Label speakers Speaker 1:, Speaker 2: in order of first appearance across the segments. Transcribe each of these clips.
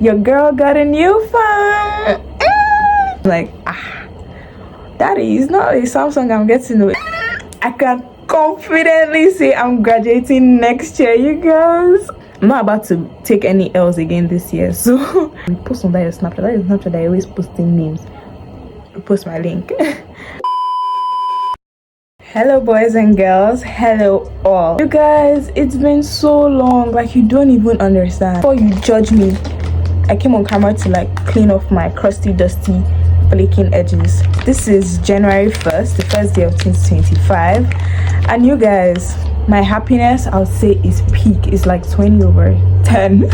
Speaker 1: Your girl got a new phone. Like, daddy, it's not a Samsung I'm getting. I can confidently say I'm graduating next year, you guys. I'm not about to take any L's again this year, so post on that your Snapchat. That is Snapchat that I always posting memes. Post my link. Hello boys and girls, hello all. You guys, it's been so long, like you don't even understand. Before you judge me, I came on camera to like clean off my crusty, dusty, flaking edges. This is January 1st, the first day of 2025, and you guys, my happiness, I would say, is peak. It's like 20/10.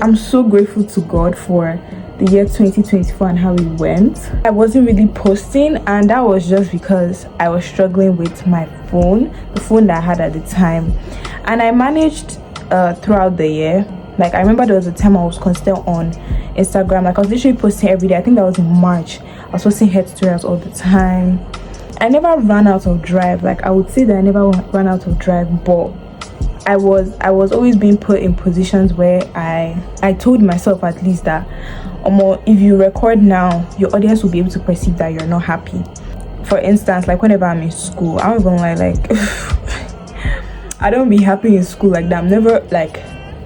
Speaker 1: I'm so grateful to God for the year 2024 and how it went. I wasn't really posting, and that was just because I was struggling with my phone, the phone that I had at the time, and I managed throughout the year. Like, I remember there was a time I was constant on Instagram. Like, I was literally posting every day. I think that was in March. I was posting head tutorials all the time. I never ran out of drive. Like, I would say that I never ran out of drive, but I was always being put in positions where I told myself at least that if you record now, your audience will be able to perceive that you're not happy. For instance, like whenever I'm in school, I don't even like I don't be happy in school like that. I'm never like,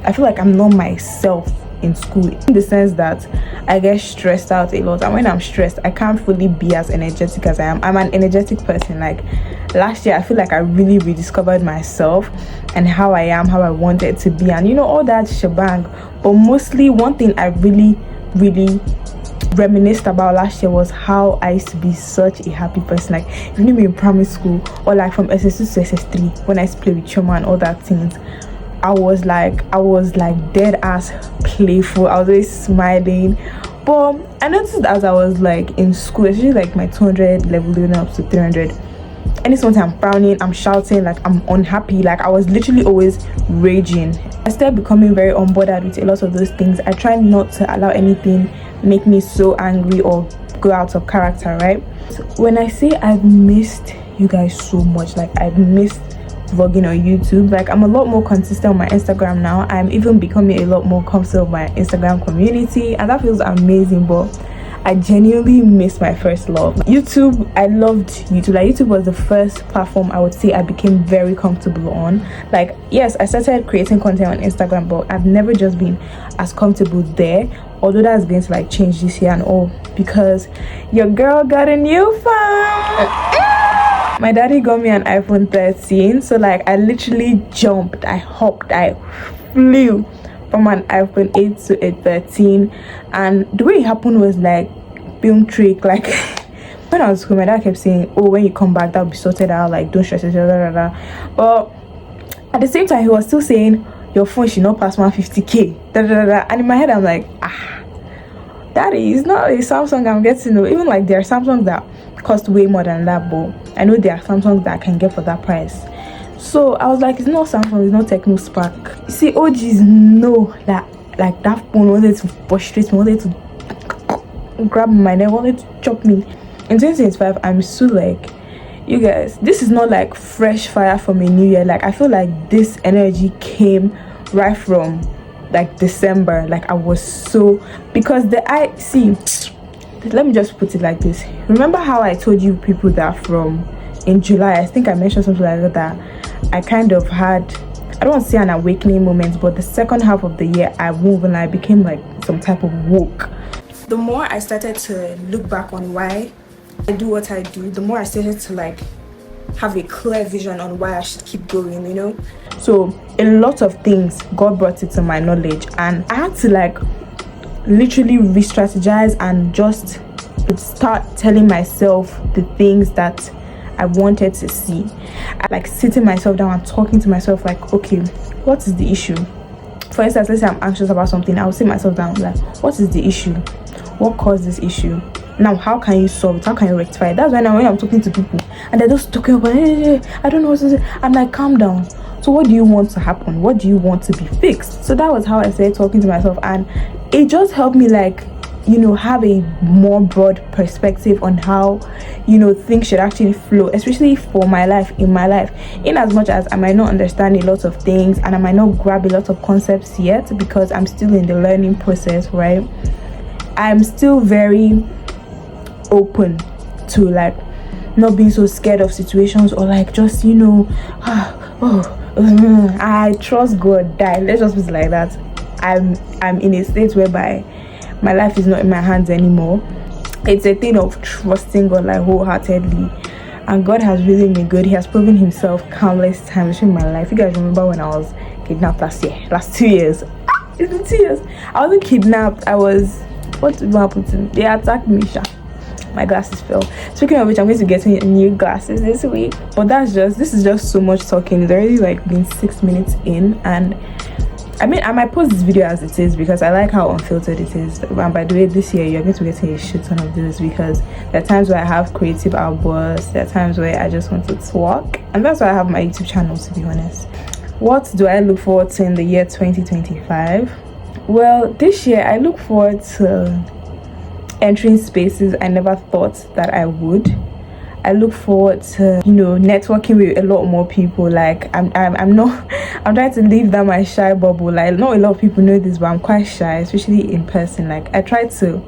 Speaker 1: I feel like I'm not myself in school, in the sense that I get stressed out a lot, and when I'm stressed I can't fully be as energetic as I am. I'm an energetic person. Like last year I feel like I really rediscovered myself and how I am, how I wanted to be, and all that shebang. But mostly one thing I really reminisced about last year was how I used to be such a happy person. Like, if you knew me in primary school, or like from SS2 to SS3 when I used to play with Choma and all that things, I was like dead ass playful. I was always smiling. But I noticed as I was like in school, especially like my 200 level leading up to 300, anytime I'm frowning, I'm shouting, like I'm unhappy, like I was literally always raging. I started becoming very unbothered with a lot of those things. I try not to allow anything make me so angry or go out of character, right? So when I say I've missed you guys so much, like I've missed vlogging on YouTube, like I'm a lot more consistent on my Instagram now. I'm even becoming a lot more comfortable with my Instagram community, and that feels amazing. But I genuinely miss my first love, YouTube. I loved YouTube. Like, YouTube was the first platform I would say I became very comfortable on. Like, yes, I started creating content on Instagram, but I've never just been as comfortable there. Although that's going to like change this year and all, because your girl got a new phone. My daddy got me an iPhone 13, so like I literally jumped, I hopped, I flew from an iPhone 8 to a 13, and the way it happened was like film trick. Like when I was school, my dad kept saying, oh, when you come back that'll be sorted out, like don't stress yourself, but at the same time he was still saying your phone should not pass 150k, and in my head I'm like, daddy, it's not a Samsung I'm getting. Even like there are Samsungs that cost way more than that, but I know there are Samsungs that I can get for that price. So I was like, it's not Samsung, it's not Techno Spark. You see, OGs know that like that phone wanted to frustrate me, wanted to grab my neck, wanted to chop me. In 2025, I'm so like, you guys, this is not like fresh fire from a new year. Like I feel like this energy came right from like December. Like I was so, because let me just put it like this. Remember how I told you people that from in July, I think I mentioned something like that, I kind of had, I don't want to say an awakening moment, but the second half of the year I moved and I became like some type of woke. The more I started to look back on why I do what I do, the more I started to like have a clear vision on why I should keep going, So a lot of things God brought it to my knowledge, and I had to like literally re-strategize and just start telling myself the things that I wanted to see. I like sitting myself down and talking to myself like, okay, what is the issue? For instance, let's say I'm anxious about something, I'll sit myself down like, what is the issue? What caused this issue? Now how can you solve it? How can you rectify it? That's why now when I'm talking to people and they're just talking about, hey, I don't know what to say, I'm like, calm down. So what do you want to happen? What do you want to be fixed? So that was how I started talking to myself, and it just helped me like have a more broad perspective on how things should actually flow, especially for my life, in as much as I might not understand a lot of things and I might not grab a lot of concepts yet, because I'm still in the learning process, right? I'm still very open to like not being so scared of situations, or like just I trust God. Let's just be like that. I'm in a state whereby my life is not in my hands anymore. It's a thing of trusting God like wholeheartedly, and God has really been good. He has proven himself countless times in my life. You guys remember when I was kidnapped last 2 years? It's been 2 years. I wasn't kidnapped. What happened to me? They attacked me, my glasses fell. Speaking of which, I'm going to get new glasses this week. But this is just so much talking. It's already like been 6 minutes in, and I might post this video as it is because I like how unfiltered it is. And by the way, this year you're going to be getting a shit ton of this, because there are times where I have creative outbursts, there are times where I just want to talk, and that's why I have my YouTube channel, to be honest. What do I look forward to in the year 2025? Well, this year I look forward to entering spaces I never thought that I would. I look forward to networking with a lot more people. Like I'm trying to leave that my shy bubble. Like not a lot of people know this, but I'm quite shy, especially in person. Like I try to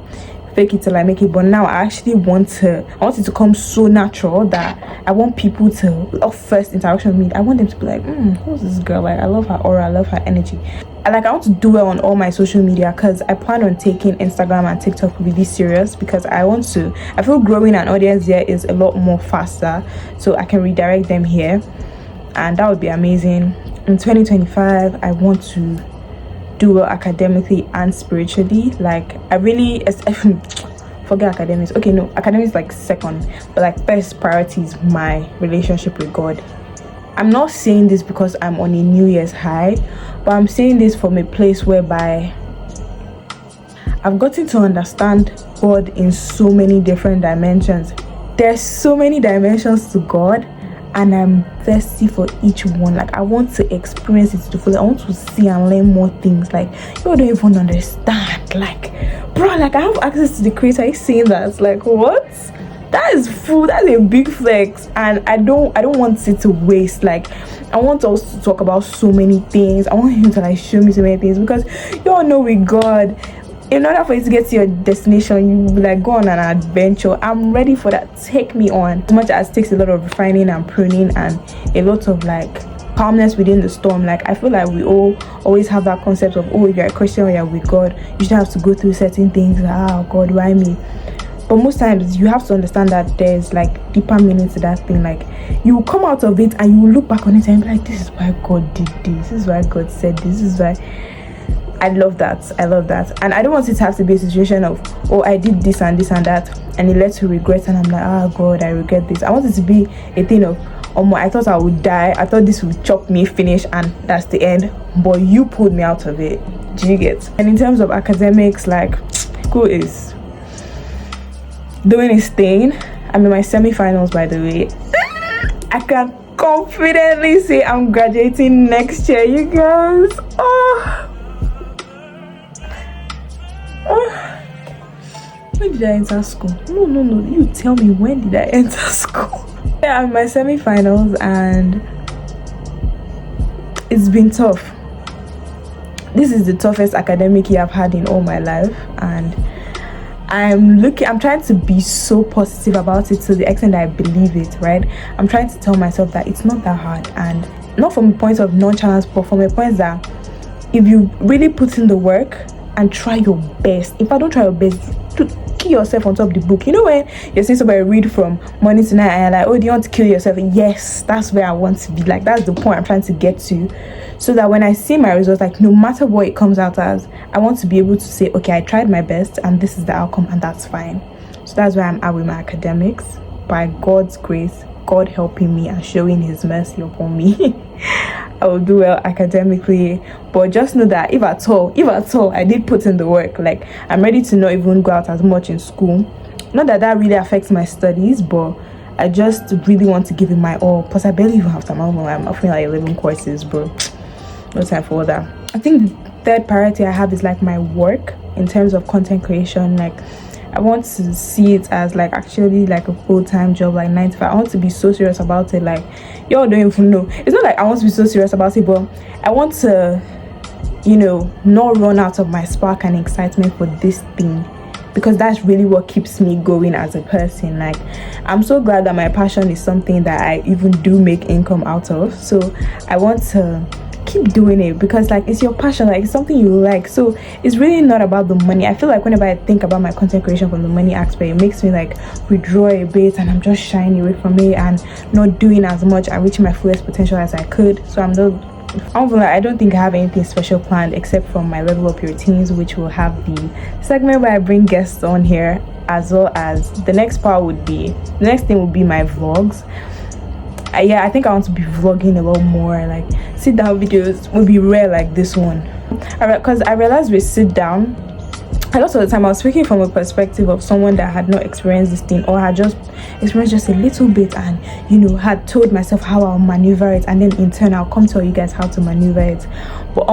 Speaker 1: fake it till I make it, but now I actually want it to come so natural that I want people to first interaction with me. I want them to be like, who's this girl? Like I love her aura, I love her energy. I want to do well on all my social media, because I plan on taking Instagram and TikTok really serious, because I feel growing an audience there is a lot more faster, so I can redirect them here, and that would be amazing. In 2025 I want to do well academically and spiritually. Like I really forget academics. Okay, no, academics like second, but like first priority is my relationship with God. I'm not saying this because I'm on a New Year's high, but I'm saying this from a place whereby I've gotten to understand God in so many different dimensions. There's so many dimensions to God, and I'm thirsty for each one. Like I want to experience it to the full. I want to see and learn more things. Like you don't even understand. Like, bro, like I have access to the Creator. Are you saying that? Like what? That is full. That's a big flex, and I don't want it to waste. Like I want us to talk about so many things. I want him to like show me so many things, because you all know with God, in order for you to get to your destination, you like go on an adventure. I'm ready for that. Take me on. As much as it takes a lot of refining and pruning and a lot of like calmness within the storm. Like I feel like we all always have that concept of, oh, if you're a Christian or you're with God, you should have to go through certain things. Like, oh God, why me? But most times you have to understand that there's like deeper meaning to that thing. Like you will come out of it and you will look back on it and be like, this is why God did this. This is why God said this. This is why. I love that. And I don't want it to have to be a situation of, oh, I did this and this and that, and it led to regret, and I'm like, oh God, I regret this. I want it to be a thing of, I thought I would die. I thought this would chop me, finish, and that's the end. But you pulled me out of it. Do you get? And in terms of academics, like school is doing its thing. I'm in my semi-finals, by the way. I can confidently say I'm graduating next year, you guys. When did I enter school? No, you tell me, when did I enter school? Yeah, I'm in my semi-finals, and it's been tough. This is the toughest academic year I've had in all my life, and I'm trying to be so positive about it to the extent that I believe it, right? I'm trying to tell myself that it's not that hard, and not from a point of nonchalance, but from a point that if you really put in the work and try your best, if I don't try your best, to kill yourself on top of the book. You know when you're seeing somebody read from morning to night and you're like, oh, do you want to kill yourself? Yes, that's where I want to be. Like that's the point I'm trying to get to, so that when I see my results, like no matter what it comes out as, I want to be able to say, okay, I tried my best and this is the outcome, and that's fine. So that's where I'm at with my academics. By God's grace, God helping me and showing his mercy upon me, I will do well academically. But just know that if at all I did put in the work, like I'm ready to not even go out as much in school. Not that really affects my studies, but I just really want to give it my all. Plus I barely even have time. I'm offering like 11 courses, bro. No time for that. I think third priority I have is like my work in terms of content creation. Like I want to see it as like actually like a full-time job, like 9 to 5. I want to be so serious about it. Like y'all don't even know. It's not like I want to be so serious about it, but I want to, you know, not run out of my spark and excitement for this thing, because that's really what keeps me going as a person. Like I'm so glad that my passion is something that I even do make income out of. So I want to keep doing it because like it's your passion, like it's something you like. So it's really not about the money. I feel like whenever I think about my content creation from the money aspect, it makes me like withdraw a bit, and I'm just shying away from it and not doing as much and reaching my fullest potential as I could. So I don't think I have anything special planned except from my Level Up Your Teens, which will have the segment where I bring guests on here, as well as the next thing would be my vlogs. Yeah, I think I want to be vlogging a lot more. Like sit down videos will be rare like this one, because I realized with sit down, a lot of the time I was speaking from a perspective of someone that had not experienced this thing, or had just experienced just a little bit, and you know, had told myself how I'll maneuver it, and then in turn I'll come tell you guys how to maneuver it. But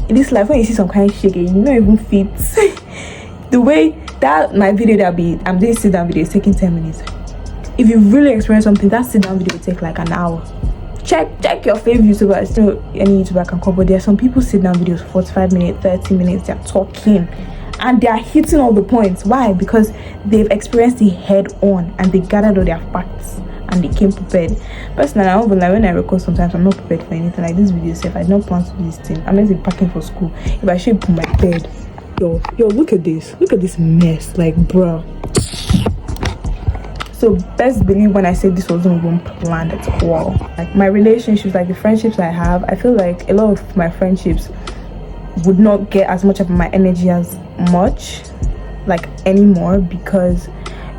Speaker 1: in this life, when you see some kind of shake, you don't even fit the way that my video I'm doing sit down video is taking 10 minutes. If you really experience something, that sit down video will take like an hour. Check your favorite YouTuber. Still, any YouTuber can come, but there are some people sit down videos 45 minutes, 30 minutes, they're talking and they are hitting all the points. Why? Because they've experienced it head on and they gathered all their facts and they came prepared. Personally, when I record, sometimes I'm not prepared for anything. Like this video safe, I did not plan to do this thing. I'm meant to be packing for school. If I should put my bed, yo, look at this mess, like bruh. So best believe when I say this wasn't even planned at all. Like my relationships, like the friendships I have, I feel like a lot of my friendships would not get as much of my energy as much like anymore, because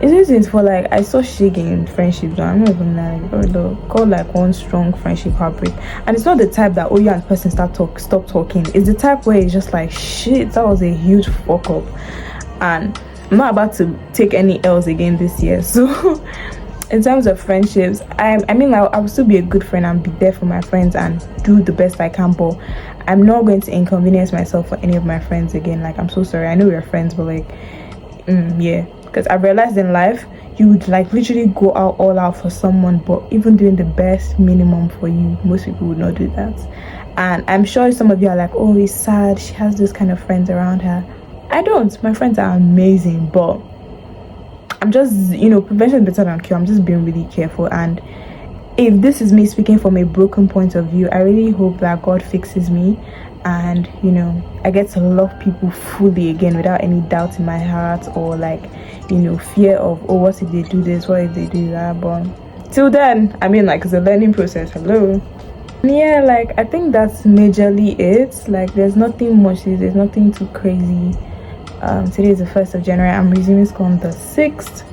Speaker 1: it's for like I saw shit in friendships. I'm not even like called like one strong friendship heartbreak, and it's not the type that you and the person stop talking. It's the type where it's just like shit, that was a huge fuck up, and I'm not about to take any L's again this year. So in terms of friendships, I will still be a good friend and be there for my friends and do the best I can, but I'm not going to inconvenience myself for any of my friends again. Like I'm so sorry, I know we're friends, but like yeah, because I've realized in life you would like literally go out all out for someone, but even doing the best minimum for you, most people would not do that. And I'm sure some of you are like, oh, it's sad she has those kind of friends around her. I don't. My friends are amazing, but I'm just, prevention is better than cure. I'm just being really careful. And if this is me speaking from a broken point of view, I really hope that God fixes me and, I get to love people fully again without any doubt in my heart or like, fear of, oh, what if they do this? What if they do that? But till then, it's a learning process. Hello. Yeah, like I think that's majorly it. Like there's nothing much, there's nothing too crazy. Today is the 1st of January. I'm resuming school on the 6th,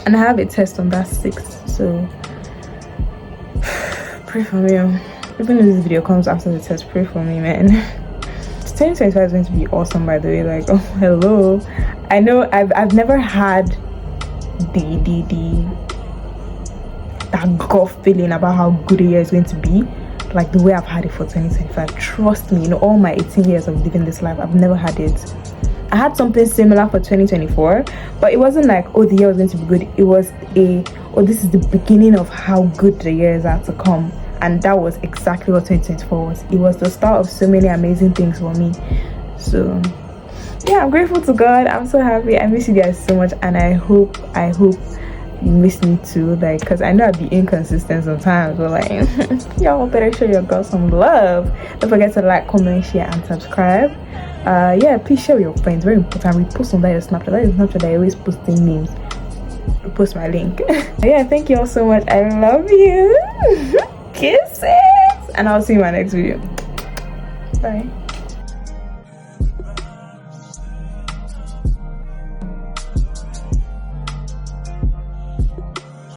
Speaker 1: and I have a test on that 6th. So pray for me. Even if this video comes after the test, pray for me, man. 2025 is going to be awesome, by the way. Like, oh hello. I know I've never had that gut feeling about how good a year is going to be, like the way I've had it for 2025. Trust me, all my 18 years of living this life, I've never had it. I had something similar for 2024, but it wasn't like, oh, the year was going to be good. It was this is the beginning of how good the years are to come. And that was exactly what 2024 was. It was the start of so many amazing things for me. So yeah, I'm grateful to God. I'm so happy. I miss you guys so much, and I hope you miss me too, like, because I know I'd be inconsistent sometimes, but like y'all better show your girl some love. Don't forget to like, comment, share, and subscribe. Yeah, please share with your friends. Very important. Repost on that your Snapchat. That is Snapchat. I always posting memes. Post my link. Yeah, thank you all so much. I love you. Kisses, and I'll see you in my next video. Bye.